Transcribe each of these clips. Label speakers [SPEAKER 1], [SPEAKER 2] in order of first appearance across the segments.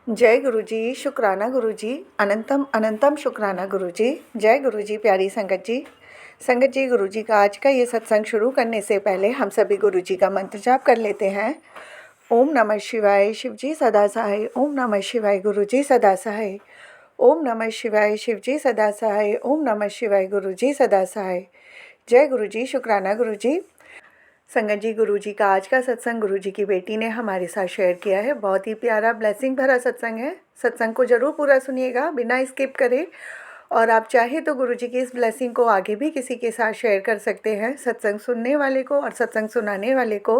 [SPEAKER 1] जय गुरु जी, शुक्राना गुरु जी, अनंतम अनंतम शुक्राना गुरु जी। जय गुरु जी। प्यारी संगत जी, गुरु जी का आज का ये सत्संग शुरू करने से पहले हम सभी गुरु जी का मंत्र जाप कर लेते हैं। ओम नमः शिवाय, शिव जी सदा सहाय। ओम नमः शिवाय, गुरु जी सदा सहाय। ओम नमः शिवाय, शिव जी सदा सहाय। ओम नमः शिवाय, गुरु जी सदा सहाय। जय गुरु जी, शुक्राना गुरु जी। संगत जी, गुरु जी का आज का सत्संग गुरु जी की बेटी ने हमारे साथ शेयर किया है। बहुत ही प्यारा ब्लेसिंग भरा सत्संग है। सत्संग को ज़रूर पूरा सुनिएगा बिना स्किप करे। और आप चाहे तो गुरु जी की इस ब्लेसिंग को आगे भी किसी के साथ शेयर कर सकते हैं। सत्संग सुनने वाले को और सत्संग सुनाने वाले को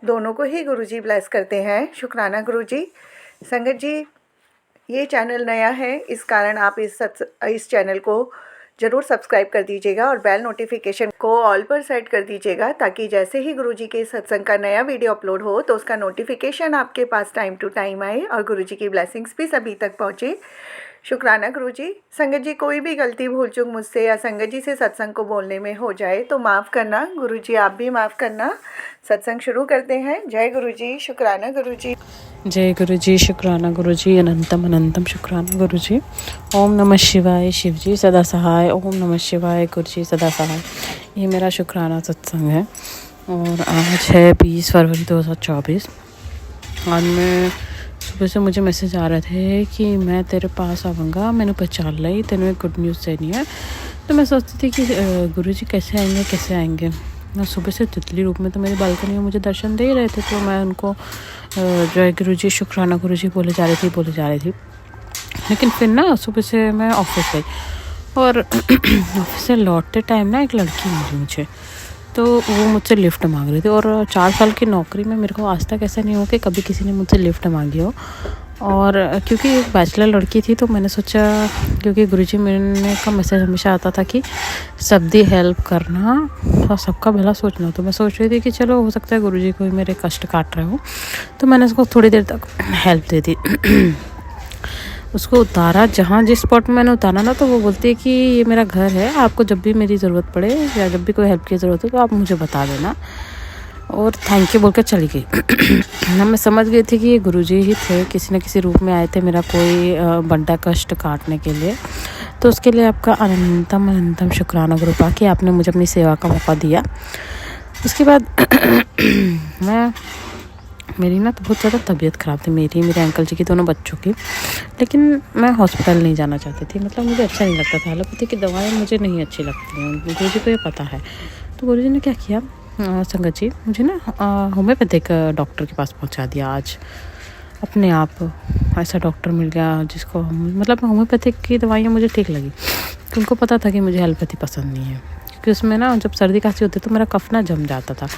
[SPEAKER 1] दोनों को ही गुरु जी ब्लेस करते हैं। शुक्राना गुरु जी। संगत जी, ये चैनल नया है, इस कारण आप इस चैनल को ज़रूर सब्सक्राइब कर दीजिएगा और बेल नोटिफिकेशन को ऑल पर सेट कर दीजिएगा, ताकि जैसे ही गुरुजी के सत्संग का नया वीडियो अपलोड हो तो उसका नोटिफिकेशन आपके पास टाइम टू टाइम आए और गुरुजी की ब्लेसिंग्स भी सभी तक पहुँचे। शुक्राना गुरुजी। संगत जी, कोई भी गलती भूल चूक मुझसे या संगत जी से सत्संग को बोलने में हो जाए तो माफ़ करना। गुरुजी आप भी माफ़ करना। सत्संग शुरू करते हैं। जय गुरुजी, शुक्राना गुरुजी।
[SPEAKER 2] जय गुरु जी, शुक्राना गुरु जी, अनंतम अनंतम शुक्राना गुरु जी। ओम नमः शिवाय, शिव जी सदा सहाय। ओम नमः शिवाय, गुरु जी सदा सहाय। ये मेरा शुक्राना सत्संग है और आज है 20 फरवरी 2024। आज मैं सुबह से मुझे मैसेज आ रहे थे कि मैं तेरे पास आऊँगा, मैंने पहचान ली, तेने एक गुड न्यूज़ देनी है। तो मैं सोचती थी कि गुरु जी कैसे आएंगे। मैं सुबह से तितली रूप में तो मेरी बालकनी में मुझे दर्शन दे रहे थे, तो मैं उनको जय गुरु जी, शुक्राना गुरु जी बोले जा रही थी। लेकिन फिर ना सुबह से मैं ऑफिस गई और ऑफिस से लौटते टाइम ना एक लड़की मिली मुझे। तो वो मुझसे लिफ्ट मांग रही थी और 4 साल की नौकरी में मेरे को आज तक ऐसा नहीं हुआ कि कभी किसी ने मुझसे लिफ्ट मांगी हो। और क्योंकि एक बैचलर लड़की थी तो मैंने सोचा, क्योंकि गुरुजी मेरे का मैसेज हमेशा आता था कि सबकी हेल्प करना और सबका भला सोचना। तो मैं सोच रही थी कि चलो हो सकता है गुरुजी कोई मेरे कष्ट काट रहे हो, तो मैंने उसको थोड़ी देर तक हेल्प दे दी। उसको उतारा, जहाँ जिस स्पॉट में मैंने उतारा ना, तो वो बोलती है कि ये मेरा घर है, आपको जब भी मेरी ज़रूरत पड़े या जब भी कोई हेल्प की ज़रूरत हो तो आप मुझे बता देना। और थैंक यू बोलकर चली गई। ना मैं समझ गई थी कि ये गुरुजी ही थे, किसी न किसी रूप में आए थे मेरा कोई बड़ा कष्ट काटने के लिए। तो उसके लिए आपका अनंतम अनंतम शुक्राना गुरुपा कि आपने मुझे अपनी सेवा का मौका दिया। उसके बाद मेरी ना तो बहुत ज़्यादा तबीयत ख़राब थी, मेरे अंकल जी की, दोनों बच्चों की। लेकिन मैं हॉस्पिटल नहीं जाना चाहती थी, मतलब मुझे अच्छा नहीं लगता था। एलोपैथी की दवाएं मुझे नहीं अच्छी लगती हैं, गुरुजी को ये पता है। तो गुरुजी ने क्या किया, संगत जी, मुझे ना होम्योपैथिक डॉक्टर के पास पहुंचा दिया। आज अपने आप ऐसा डॉक्टर मिल गया जिसको, मतलब होम्योपैथिक की दवाइयाँ मुझे ठीक लगी। तो उनको पता था कि मुझे एलोपैथी पसंद नहीं है, क्योंकि उसमें ना जब सर्दी खांसी होती तो मेरा कफ ना जम जाता था,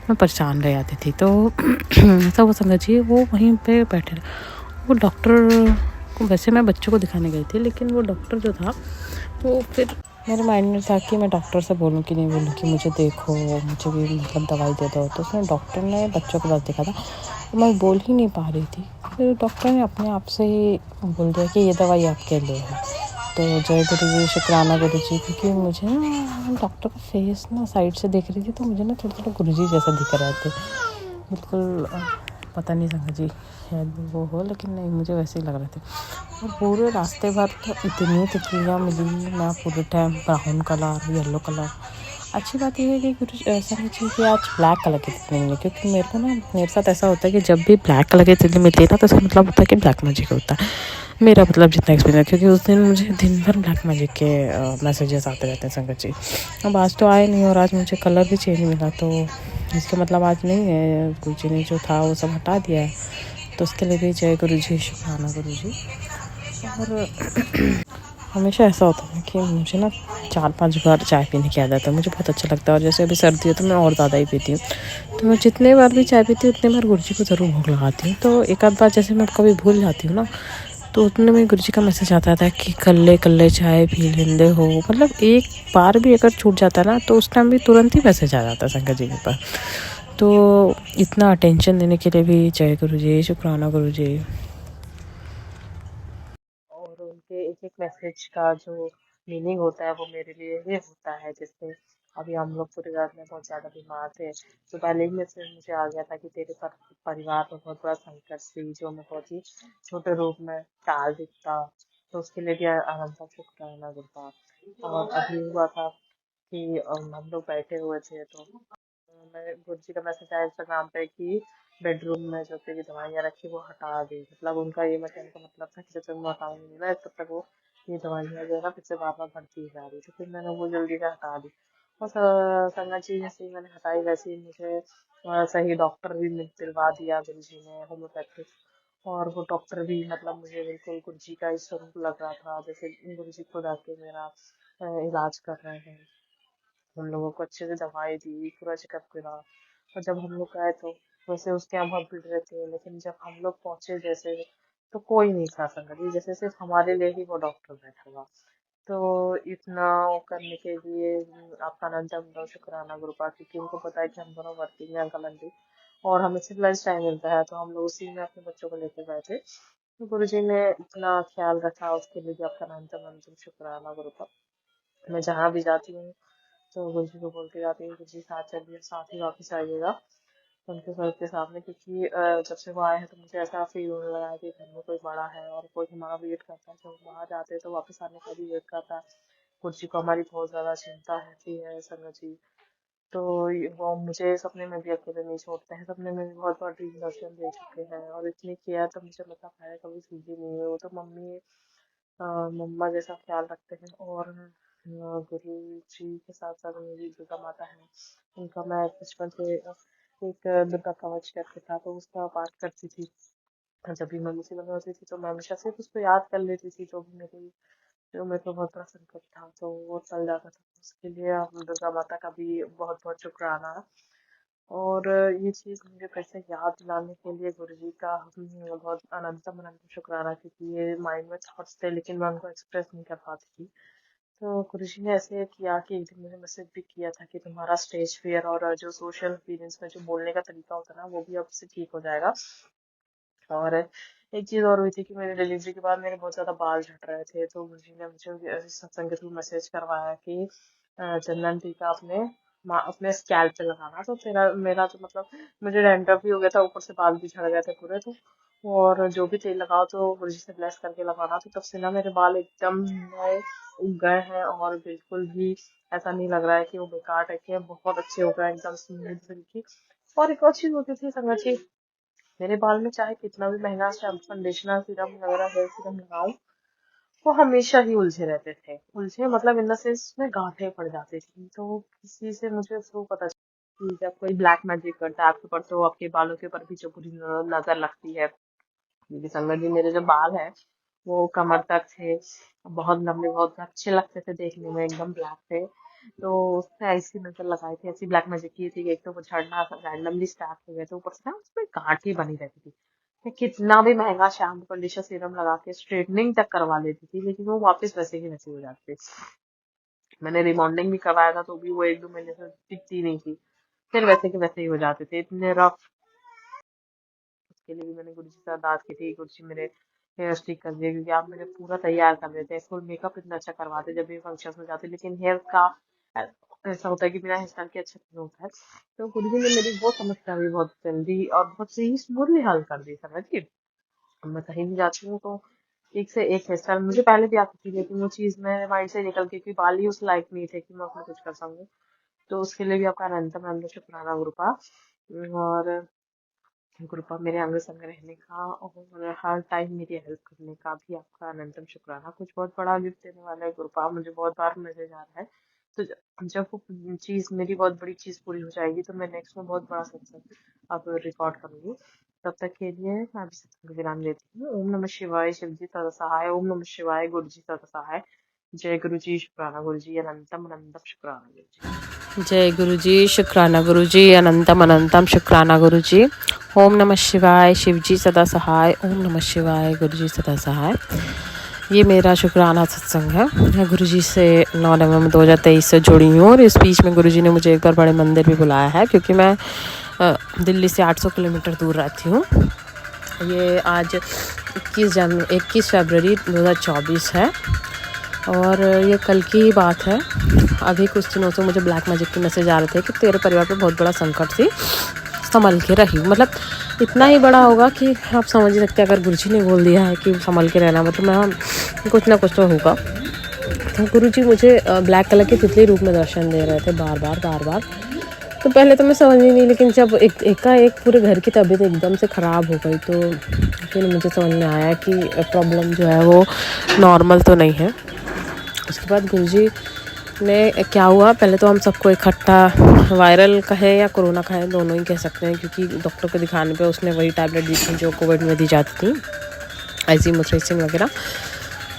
[SPEAKER 2] मैं परेशान रह जाती थी। तो ऐसा वो संगत जी वो वहीं पे बैठे रहे। वो डॉक्टर को, वैसे मैं बच्चों को दिखाने गई थी, लेकिन वो डॉक्टर जो था, तो फिर मेरे माइंड में था कि मैं डॉक्टर से बोलूँ कि नहीं बोलूँ कि मुझे देखो, मुझे भी मतलब दवाई दे दो। तो उसने, डॉक्टर ने बच्चों के पास देखा था, तो मैं बोल ही नहीं पा रही थी। फिर डॉक्टर ने अपने आप से ही बोल दिया कि ये दवाई आपके लिए है। तो जय गुरु जी, शुक्राना गुरु जी, क्योंकि मुझे ना डॉक्टर का फेस ना साइड से देख रही थी, तो मुझे ना थोड़ा गुरु जी जैसा दिख रहे थे बिल्कुल। पता नहीं संगत जी शायद वो हो, लेकिन नहीं, मुझे वैसे ही लग रहे थे। और पूरे रास्ते भर तो इतनी तितलियाँ मिली ना, पूरे time brown colour, yellow colour. अच्छी बात यह है कि गुरु संगत जी कि आज ब्लैक कलर की तितली मिली, क्योंकि मेरे को ना, मेरे साथ ऐसा होता है कि जब भी ब्लैक कलर की तितली मिलती है ना, तो इसका मतलब होता है कि ब्लैक मैजिक होता है। मेरा मतलब जितना एक्सपीरियंस, क्योंकि उस दिन मुझे दिन भर ब्लैक मैजिक के मैसेजेस आते रहते हैं संगत जी। अब आज तो आए नहीं, और आज मुझे कलर भी चेंज मिला, तो इसका मतलब आज नहीं है, गुरु जी ने जो था वो सब हटा दिया है। तो उसके लिए भी जय गुरु जी, शुक्राना गुरु जी। और हमेशा ऐसा होता है कि मुझे ना 4-5 बार चाय पीने की आदत है, मुझे बहुत अच्छा लगता है। और जैसे अभी सर्दी है तो मैं और ज़्यादा ही पीती हूँ। तो मैं जितने बार भी चाय पीती हूँ उतने बार गुरु जी को ज़रूर भोग लगाती हूँ। तो एक आध बार जैसे मैं कभी भूल जाती हूँ ना, तो उतने में गुरु जी का मैसेज आता था कि कल्ले चाय पी लेंदे हो। मतलब एक बार भी अगर छूट जाता है ना, तो उस टाइम भी तुरंत ही मैसेज आ जाता है संगत जी के पास। तो इतना अटेंशन देने के लिए भी जय गुरु जी, शुक्राना गुरु जी। और उनके एक एक मैसेज का जो मीनिंग होता है वो मेरे लिए ये होता है, जैसे
[SPEAKER 3] अभी हम लोग पूरे घर में बहुत ज़्यादा बीमार थे, तो पहले ही मैसेज मुझे आ गया था कि तेरे परिवार में बहुत बड़ा संकट थी जो मैं बहुत ही छोटे रूप में टाल देता। तो उसके लिए भी अनंत शुक्राना गुरुपा। और अभी हुआ था कि हम लोग बैठे हुए थे, तो मैं गुरु जी का मैसेज आया इंस्टाग्राम पे कि बेडरूम में जो तेरी दवाइयाँ रखी वो हटा दी। मतलब उनका ये कहने का मतलब था कि जब तक मैं हटाऊंगी ना तब तक वो ये दवाइयाँ जो है ना फिर से बार बार बढ़ती ही जा रही। तो फिर मैंने वो जल्दी से हटा दी। और संगत जी जैसे ही मैंने हटाई वैसे ही मुझे सही डॉक्टर भी दिलवा दिया गुरु जी ने, होम्योपैथिक। और वो डॉक्टर भी मतलब मुझे बिल्कुल गुरु जी का ही स्वरूप लग रहा था, जैसे गुरु जी खुद आके मेरा इलाज कर रहे हैं। उन लोगों को अच्छे से दवाई दी, पूरा चेकअप करा। और जब हम लोग गए तो वैसे उसके यहाँ बहुत भीड़ रहती है, लेकिन जब हम लोग पहुंचे जैसे तो कोई नहीं था संगत जी, जैसे सिर्फ हमारे लिए ही वो डॉक्टर बैठा हुआ। तो इतना वो करने के लिए आपका अनंत शुक्राना गुरु का, क्योंकि उनको पता है कि हम दोनों वर्किंग हैं अंकल आंटी, और हमें सिर्फ लंच टाइम मिलता है, तो हम लोग उसी में अपने बच्चों को लेकर गए थे। तो गुरु जी ने इतना ख्याल रखा, उसके लिए भी आपका अनंत शुक्राना गुरु का। मैं जहाँ भी जाती हूँ तो गुरु जी को बोलती जाती हूँ, गुरु जी साथ चलिए, साथ ही वापस आइएगा उनके सर के सामने, क्योंकि जब से वो आए हैं तो मुझे ऐसा फील होने लगा है कि घर में कोई बड़ा है और कोई हमारा वेट करता है। जब हम बाहर जाते हैं तो वापस आने का भी वेट करता है। गुरु जी को हमारी बहुत ज्यादा चिंता रहती है संगत जी। तो वो मुझे सपने में भी अकेले नहीं छोड़ते हैं, सपने में भी बहुत बार ड्रीम दर्शन दे चुके हैं, और इतनी केयर तो मुझे मतलब है कभी सूझी नहीं है। वो तो मम्मा जैसा ख्याल रखते हैं। और गुरु जी के साथ साथ मेरी दुर्गा माता है, उनका मैं बचपन से एक दुर्गा कवच करके था, तो उसका पाठ करती थी। जब भी मैं मुसीबत में होती थी तो मैं हमेशा सिर्फ उसको याद कर लेती थी, जो मेरे को बहुत बड़ा संकट था तो वो चल जाता था। उसके लिए हम दुर्गा माता का भी बहुत बहुत शुक्राना है। और ये चीज़ मुझे फिर से याद दिलाने के लिए गुरु जी का बहुत अनंतम अनंत शुक्राना, क्योंकि ये माइंड में थॉट्स थे लेकिन मैं उनको एक्सप्रेस नहीं कर पाती थी। तो गुरु जी ने ऐसे किया कि एक दिन मुझे मैसेज भी किया था कि तुम्हारा स्टेज फियर और जो सोशल अपीयरेंस में जो बोलने का तरीका होता है ना वो भी अब से ठीक हो जाएगा। और एक चीज और हुई थी कि मेरे डिलीवरी के बाद मेरे बहुत ज्यादा बाल झड़ रहे थे, तो गुरु जी ने मुझे सत्संग के थ्रू मैसेज करवाया कि चंदन टीका अपने स्कैल्प पे लगाना। तो तेरा मेरा तो मतलब मुझे डैंड्रफ भी हो गया था, ऊपर से बाल भी झड़ गए थे पूरे। तो और जो भी तेल लगाओ तो गुरु जी से ब्लेस करके लगाना। तो तब से ना मेरे बाल एकदम नए उग गए हैं, और बिल्कुल भी ऐसा नहीं लग रहा है कि वो बेकार टाइप के हैं, बहुत अच्छे हो गए एकदम स्मूथ सिल्की। और एक और चीज होती थी संगत जी, मेरे बाल में चाहे कितना भी महंगा शैम्पू कंडीशनर सीरम वगैरह हेयर सीरम लगाऊं, वो हमेशा ही उलझे रहते थे। उलझे मतलब इन द सेंस में गांठें पड़ जाती थी। तो किसी से मुझे थ्रू पता चला कि जब कोई ब्लैक मैजिक करता है आपके ऊपर तो आपके बालों के ऊपर भी जो बुरी नजर लगती है। क्योंकि संगत जी मेरे जो बाल है वो कमर तक थे, बहुत लंबे, बहुत अच्छे लगते थे देखने में, एकदम ब्लैक थे। तो उसने ऐसी नजर लगाई थी, ऐसी ब्लैक मैजिक की थी कि एक तो वो झड़ना रैंडमली स्टार्ट हो गए थे, ऊपर से ना उसमें गांठ ही बनी रहती थी। मैं कितना भी महंगा शैम्पू कंडीशनर सीरम लगा के स्ट्रेटनिंग तक करवा लेती थी, लेकिन वो वापस वैसे ही वैसे हो जाते। मैंने रिमॉन्डिंग भी करवाया था तो भी वो 1-2 महीने से टिकती नहीं थी, फिर वैसे के वैसे ही हो जाते थे, इतने रफ। उसके लिए भी मैंने गुरु जी से अरदास की थी, गुरु जी मेरे हेयर स्टिक कर दिए, क्योंकि आप मुझे पूरा तैयार कर देते हैं, फुल मेकअप इतना अच्छा करवाते जब भी फंक्शन में जाते, लेकिन हेयर का ऐसा होता है कि बिना हेयर स्टाइल के अच्छा नहीं होता है। तो गुरु जी ने मेरी वो समस्या भी बहुत जल्दी और बहुत सही स्मूथली हल कर दी समझ के। मैं कहीं भी जाती हूँ तो एक से एक हेयर स्टाइल मुझे पहले भी आती थी, लेकिन वो चीज मेरे माइंड से निकल गई कि बाल ही उस लायक नहीं थे कि मैं उसमें कुछ कर सकूँ। तो उसके लिए भी आपका अनंतम अनंत शुक्राना गुरु का। और कृपा मेरे अंग संग रहने का और हर टाइम मेरी हेल्प करने का भी आपका अनंतम शुक्राना। कुछ बहुत बड़ा गिफ्ट देने वाला है कृपा, मुझे बहुत बार मैसेज आ रहा है। तो जब वो चीज मेरी बहुत बड़ी चीज पूरी हो जाएगी तो मैं नेक्स्ट में बहुत बड़ा सत्संग अब रिकॉर्ड करूंगी। तब तक के लिए मैं अभी सत्संग विराम लेती हूँ। ओम नमः शिवाय, शिव जी सदा सहाय। ओम नमः शिवाय, गुरु जी सदा सहाय। जय गुरु जी, शुक्राना गुरु जी, अनंतम अनंतम शुक्राना गुरु जी।
[SPEAKER 2] जय गुरु जी, शुक्राना गुरु जी, अनंतम अनंतम शुक्राना गुरु जी। ओम नमः शिवाय, शिव जी सदा सहाय। ओम नमः शिवाय, गुरु जी सदा सहाय। ये मेरा शुक्राना सत्संग है। मैं गुरु जी से 9 नवंबर 2023 से जुड़ी हूँ, और इस बीच में गुरु जी ने मुझे एक बार बड़े मंदिर भी बुलाया है, क्योंकि मैं दिल्ली से 800 किलोमीटर दूर रहती हूँ। ये आज 21 फरवरी 2024 है। और ये कल की बात है। अभी कुछ दिनों से मुझे ब्लैक मैजिक के मैसेज आ रहे थे कि तेरे परिवार पे बहुत बड़ा संकट थी, संभल के रही। मतलब इतना ही बड़ा होगा कि आप समझ ही सकते हैं, अगर गुरुजी ने बोल दिया है कि संभल के रहना, मतलब मैं कुछ ना कुछ तो होगा। तो गुरुजी मुझे ब्लैक कलर के तितली रूप में दर्शन दे रहे थे बार बार। तो पहले तो मैं समझ ही नहीं, लेकिन जब एकाएक पूरे घर की तबीयत एकदम से ख़राब हो गई तो फिर मुझे समझ में आया कि प्रॉब्लम जो है वो नॉर्मल तो नहीं है। उसके बाद गुरुजी ने क्या हुआ, पहले तो हम सबको इकट्ठा, वायरल कहे या कोरोना कहे, दोनों ही कह सकते हैं, क्योंकि डॉक्टर को दिखाने पे उसने वही टैबलेट दी थी जो कोविड में दी जाती थी, आइजीमोथ्रेक्सिन वगैरह।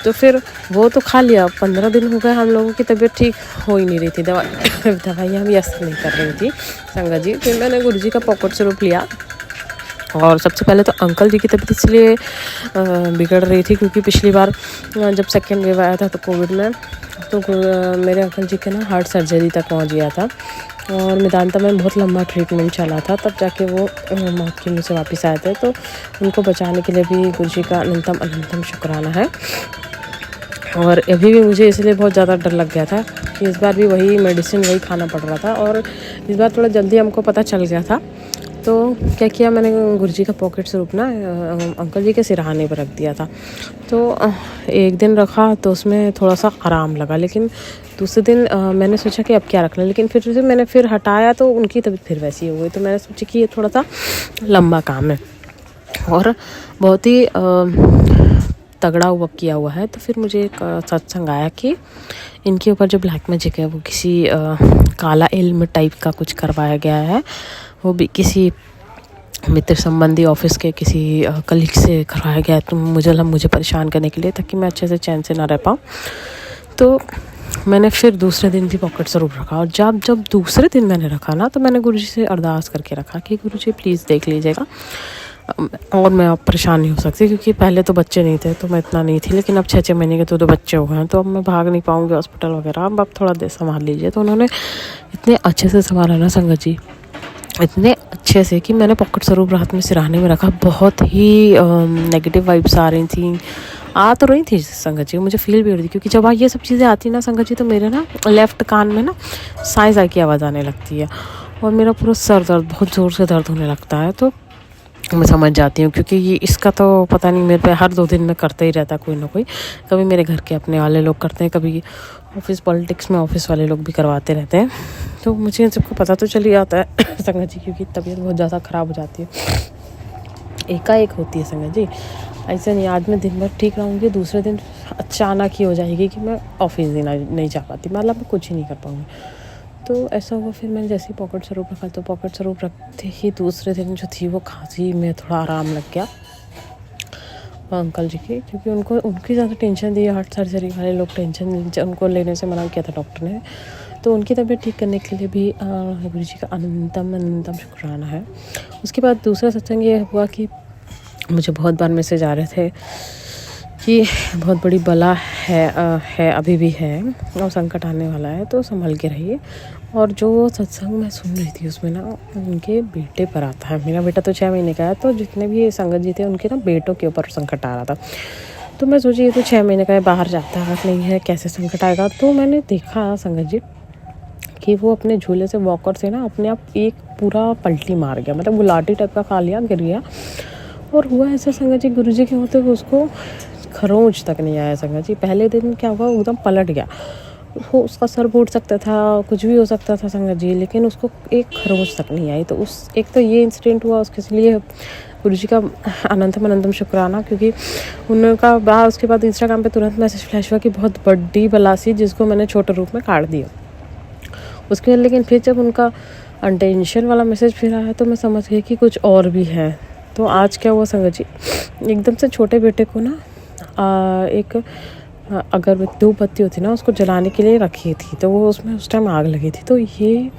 [SPEAKER 2] तो फिर वो तो खा लिया। 15 दिन हो गए हम लोगों की तबीयत ठीक हो ही नहीं रही थी, दवाइयाँ भी असर नहीं कर रही थी संगत जी। फिर मैंने गुरुजी का पॉकेट सिरप लिया, और सबसे पहले तो अंकल जी की तबीयत इसलिए बिगड़ रही थी क्योंकि पिछली बार जब सेकेंड वेव आया था तो कोविड में, तो मेरे अंकल जी के ना हार्ट सर्जरी तक पहुंच गया था, और मेदांता में बहुत लंबा ट्रीटमेंट चला था, तब जाके वो मौत की मुँह से वापस आए थे। तो उनको बचाने के लिए भी गुरुजी का अनंतम शुक्राना है। और अभी भी मुझे इसलिए बहुत ज़्यादा डर लग गया था कि इस बार भी वही मेडिसिन वही खाना पड़ रहा था, और इस बार थोड़ा जल्दी हमको पता चल गया था। तो क्या किया मैंने, गुरुजी का पॉकेट सिरप ना अंकल जी के सिरहाने पर रख दिया था। तो एक दिन रखा तो उसमें थोड़ा सा आराम लगा, लेकिन दूसरे दिन मैंने सोचा कि अब क्या रखना, लेकिन फिर मैंने हटाया तो उनकी तबीयत फिर वैसी हो गई। तो मैंने सोचा कि ये थोड़ा सा लंबा काम है और बहुत ही तगड़ा हुआ किया हुआ है। तो फिर मुझे एक सत्संग आया कि इनके ऊपर जो ब्लैक मैजिक है वो किसी काला इल्म टाइप का कुछ करवाया गया है, वो भी किसी मित्र संबंधी ऑफिस के किसी कलीग से करवाया गया है, तो मुझे परेशान करने के लिए, ताकि मैं अच्छे से चैन से ना रह पाऊँ। तो मैंने फिर दूसरे दिन भी पॉकेट सिरप रखा, और जब दूसरे दिन मैंने रखा ना, तो मैंने गुरुजी से अरदास करके रखा कि गुरुजी प्लीज़ देख लीजिएगा, और मैं अब परेशान नहीं हो सकती, क्योंकि पहले तो बच्चे नहीं थे तो मैं इतना नहीं थी, लेकिन अब 6 महीने के तो बच्चे हो गए हैं, तो अब मैं भाग नहीं पाऊँगी हॉस्पिटल वगैरह, अब थोड़ा देर संभाल लीजिए। तो उन्होंने इतने अच्छे से संभाला ना संगत जी, इतने अच्छे से कि मैंने पॉकेट सिरप रात में सिरहाने में रखा। बहुत ही नेगेटिव वाइब्स आ रही थी, आ तो रही थी संगत जी, मुझे फील भी हो रही थी, क्योंकि जब ये सब चीज़ें आती ना संगत जी, तो मेरे ना लेफ़्ट कान में ना साई की आवाज़ आने लगती है, और मेरा पूरा सर दर्द, बहुत ज़ोर से दर्द होने लगता है। तो मैं समझ जाती हूँ, क्योंकि ये इसका तो पता नहीं, मेरे पे हर 2 दिन में करते ही रहता कोई ना कोई। कभी मेरे घर के अपने वाले लोग करते हैं, कभी ऑफिस पॉलिटिक्स में ऑफिस वाले लोग भी करवाते रहते हैं। तो मुझे इन सबको पता तो चल ही जाता है संगत जी, क्योंकि तबीयत बहुत ज़्यादा ख़राब हो जाती है, एकाएक होती है संगत जी। ऐसे नहीं आज मैं दिन भर ठीक रहूँगी, दूसरे दिन अचानक ही हो जाएगी कि मैं ऑफिस दिन नहीं जा पाती, मतलब मैं कुछ ही नहीं कर पाऊँगी। तो ऐसा हुआ, फिर मैंने जैसे ही पॉकेट सिरप रखा, तो पॉकेट सिरप रखते ही दूसरे दिन जो थी वो खांसी में थोड़ा आराम लग गया अंकल जी की, क्योंकि उनकी ज़्यादा टेंशन थी। हार्ट सर्जरी वाले लोग टेंशन उनको लेने से मना किया था डॉक्टर ने, तो उनकी तबीयत ठीक करने के लिए भी गुरु जी का अनंतम शुक्राना है। उसके बाद दूसरा सत्संग ये हुआ कि मुझे बहुत बार मैसेज आ रहे थे कि बहुत बड़ी बला है अभी भी है, और संकट आने वाला है, तो संभल के रहिए। और जो सत्संग मैं सुन रही थी उसमें ना उनके बेटे पर आता है, मेरा बेटा तो 6 महीने का है, तो जितने भी संगत जी थे उनके ना बेटों के ऊपर संकट आ रहा था। तो मैं सोची ये तो 6 महीने का है, बाहर जाता है नहीं है, कैसे संकट आएगा। तो मैंने देखा संगत जी कि वो अपने झूले से वॉकर से ना अपने आप एक पूरा पलटी मार गया, मतलब गुलाटी टाइप का खा लिया, गिर गया। और हुआ ऐसा संगत जी, गुरु जी के होते हुए उसको खरोंच तक नहीं आया संगत जी। पहले दिन क्या हुआ, एकदम पलट गया, उसका सर फूट सकता था, कुछ भी हो सकता था संगत जी, लेकिन उसको एक खरोंच तक नहीं आई। तो एक तो ये इंसिडेंट हुआ, उसके लिए गुरु जी का अनंतम शुक्राना, क्योंकि उनका बाद उसके बाद इंस्टाग्राम पे तुरंत मैसेज फ्लैश हुआ कि बहुत बड़ी बला सी, जिसको मैंने छोटे रूप में काट दिया उसके। लेकिन फिर जब उनका अनटेंशन वाला मैसेज फिर आया तो मैं समझ गई कि कुछ और भी है। तो आज क्या हुआ संगत जी, एकदम से छोटे बेटे को ना एक अगरबत्ती धूपबत्ती होती ना, उसको जलाने के लिए रखी थी, तो वो उसमें उस टाइम आग लगी थी। तो ये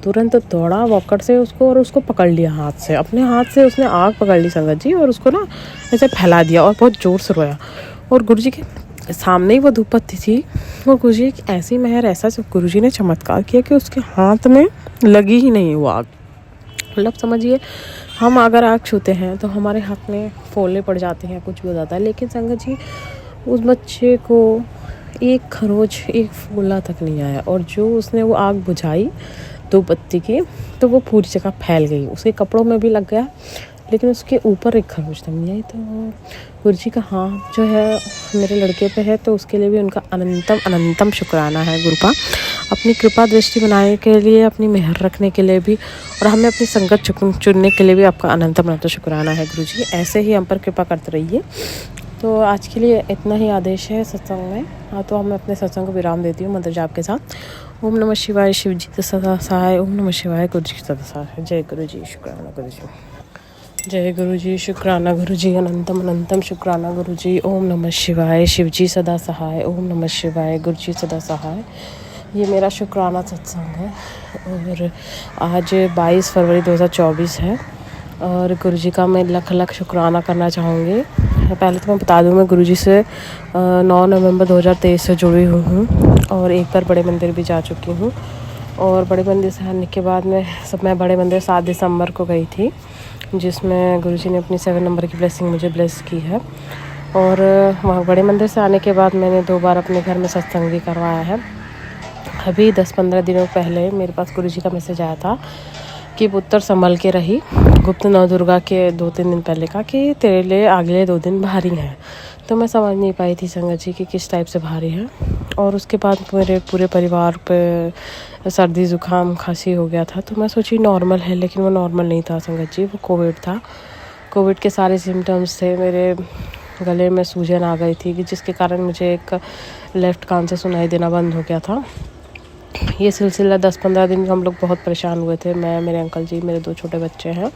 [SPEAKER 2] तुरंत दौड़ा वॉकर से उसको, और उसको पकड़ लिया हाथ से, अपने हाथ से उसने आग पकड़ ली संगत जी, और उसको ना ऐसे फैला दिया और बहुत ज़ोर से रोया। और गुरुजी के सामने ही वो धूपबत्ती थी, और गुरुजी एक ऐसी मेहर, ऐसा जब गुरुजी ने चमत्कार किया कि उसके हाथ में लगी ही नहीं वो आग। मतलब समझिए, हम अगर आग छूते हैं तो हमारे हाथ में फोले पड़ जाते हैं, कुछ भी हो जाता है, लेकिन संगत जी उस बच्चे को एक खरोच एक फूला तक नहीं आया, और जो उसने वो आग बुझाई 2 बत्ती की, तो वो पूरी जगह फैल गई, उसके कपड़ों में भी लग गया, लेकिन उसके ऊपर एक खरोच तक नहीं आई। तो गुरु जी का हाथ जो है मेरे लड़के पे है, तो उसके लिए भी उनका अनंतम अनंतम शुक्राना है गुरुपा, अपनी कृपा दृष्टि बनाने के लिए, अपनी मेहर रखने के लिए भी, और हमें अपनी संगत चुनने के लिए भी आपका अनंतम अनंत शुक्राना है गुरु जी। ऐसे ही हम पर कृपा करते रहिए। तो आज के लिए इतना ही आदेश है सत्संग में। हाँ, तो मैं अपने सत्संग को विराम देती हूँ मंत्र जाप के साथ। ओम नमः शिवाय, शिव जी सदा सहाय। ओम नमः शिवाय, गुरु जी सदा सहाय। जय गुरु जी, शुक्राना गुरु जी। जय गुरु जी, शुक्राना गुरु जी, अनंतम अनंतम शुक्राना गुरु जी। ओम नमः शिवाय, शिव जी सदा सहाय। ओम नमः शिवाय, गुरु जी सदा सहाय। ये मेरा शुक्राना सत्संग है, और आज 22 फरवरी 2024 है, और गुरु जी का मैं लख लख शुक्राना करना चाहूँगी। पहले तो मैं बता दूँ, मैं गुरु जी से 9 नवंबर 2023 से जुड़ी हुई हूँ, और एक बार बड़े मंदिर भी जा चुकी हूँ, और बड़े मंदिर से आने के बाद मैं बड़े मंदिर 7 दिसंबर को गई थी, जिसमें गुरु जी ने अपनी 7 नंबर की ब्लेसिंग मुझे ब्लेस की है। और वहाँ बड़े मंदिर से आने के बाद मैंने 2 बार अपने घर में सत्संग भी करवाया है। अभी 10-15 दिनों पहले मेरे पास गुरु जी का मैसेज आया था कि पुत्र संभल के रही, गुप्त नव दुर्गा के 2-3 दिन पहले का, कि तेरे लिए अगले 2 दिन भारी हैं। तो मैं समझ नहीं पाई थी संगत जी कि किस टाइप से भारी है, और उसके बाद मेरे पूरे परिवार पे सर्दी ज़ुकाम खांसी हो गया था। तो मैं सोची नॉर्मल है, लेकिन वो नॉर्मल नहीं था संगत जी, वो कोविड था। कोविड के सारे सिम्टम्स थे, मेरे गले में सूजन आ गई थी, कि जिसके कारण मुझे एक लेफ़्ट कान से सुनाई देना बंद हो गया था। ये सिलसिला 10-15 दिन हम लोग बहुत परेशान हुए थे, मैं, मेरे अंकल जी, मेरे 2 छोटे बच्चे हैं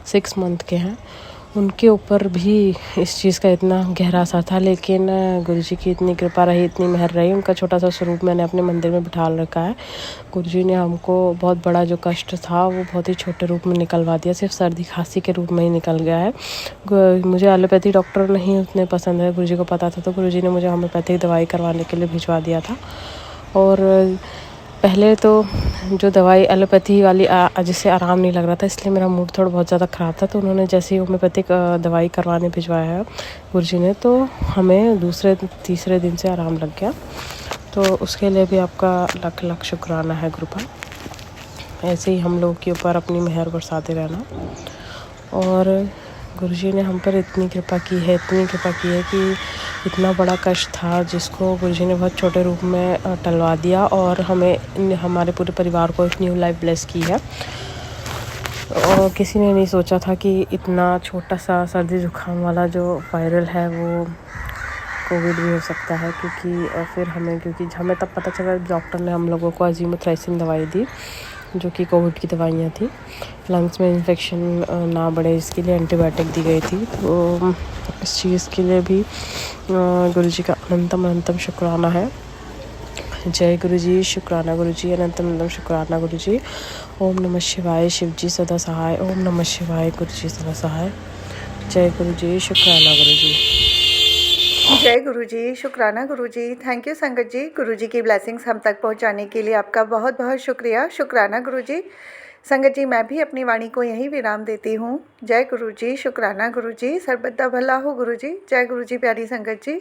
[SPEAKER 2] 6 मंथ के हैं, उनके ऊपर भी इस चीज़ का इतना गहरा असर था। लेकिन गुरु जी की इतनी कृपा रही, इतनी मेहर रही, उनका छोटा सा स्वरूप मैंने अपने मंदिर में बिठा रखा है। गुरु जी ने हमको बहुत बड़ा जो कष्ट था वो बहुत ही छोटे रूप में निकलवा दिया, सिर्फ सर्दी खांसी के रूप में ही निकल गया है। मुझे एलोपैथी डॉक्टर नहीं उतने पसंद है, गुरु जी को पता था, तो गुरु जी ने मुझे होम्योपैथिक दवाई करवाने के लिए भिजवा दिया था। और पहले तो जो दवाई एलोपैथी वाली जिससे आराम नहीं लग रहा था, इसलिए मेरा मूड थोड़ा बहुत ज़्यादा ख़राब था, तो उन्होंने जैसे ही होम्योपैथिक दवाई करवाने भिजवाया है गुरु जी ने, तो हमें दूसरे तीसरे दिन से आराम लग गया। तो उसके लिए भी आपका लख लख शुक्राना है गुरुपा। ऐसे ही हम लोग के ऊपर अपनी मेहर बरसाते रहना। और गुरु जी ने हम पर इतनी कृपा की है कि इतना बड़ा कष्ट था जिसको गुरु जी ने बहुत छोटे रूप में टलवा दिया, और हमारे पूरे परिवार को एक न्यू लाइफ ब्लेस की है। और किसी ने नहीं सोचा था कि इतना छोटा सा सर्दी जुकाम वाला जो वायरल है वो कोविड भी हो सकता है, क्योंकि हमें तब पता चला, डॉक्टर ने हम लोगों को अजीमुथ्राइसिन दवाई दी, जो कि कोविड की दवाइयाँ थी। लंग्स में इन्फेक्शन ना बढ़े इसके लिए एंटीबायोटिक दी गई थी। तो इस चीज़ के लिए भी गुरु जी का अनंतम अनंतम शुक्राना है। जय गुरु जी, शुक्राना गुरु जी, अनंतम अनंतम शुक्राना गुरु जी। ओम नमः शिवाय, शिव जी सदा सहाय। ओम नमः शिवाय, गुरु जी सदा सहाय। जय गुरु जी, शुक्राना गुरु जी।
[SPEAKER 1] जय गुरु जी, शुक्राना गुरु जी। थैंक यू संगत जी, गुरु जी की ब्लेसिंग्स हम तक पहुंचाने के लिए आपका बहुत बहुत शुक्रिया। शुक्राना गुरु जी। संगत जी, मैं भी अपनी वाणी को यहीं विराम देती हूँ। जय गुरु जी, शुक्राना गुरु जी। सर्वदा भला हो गुरु जी। जय गुरु जी प्यारी संगत जी।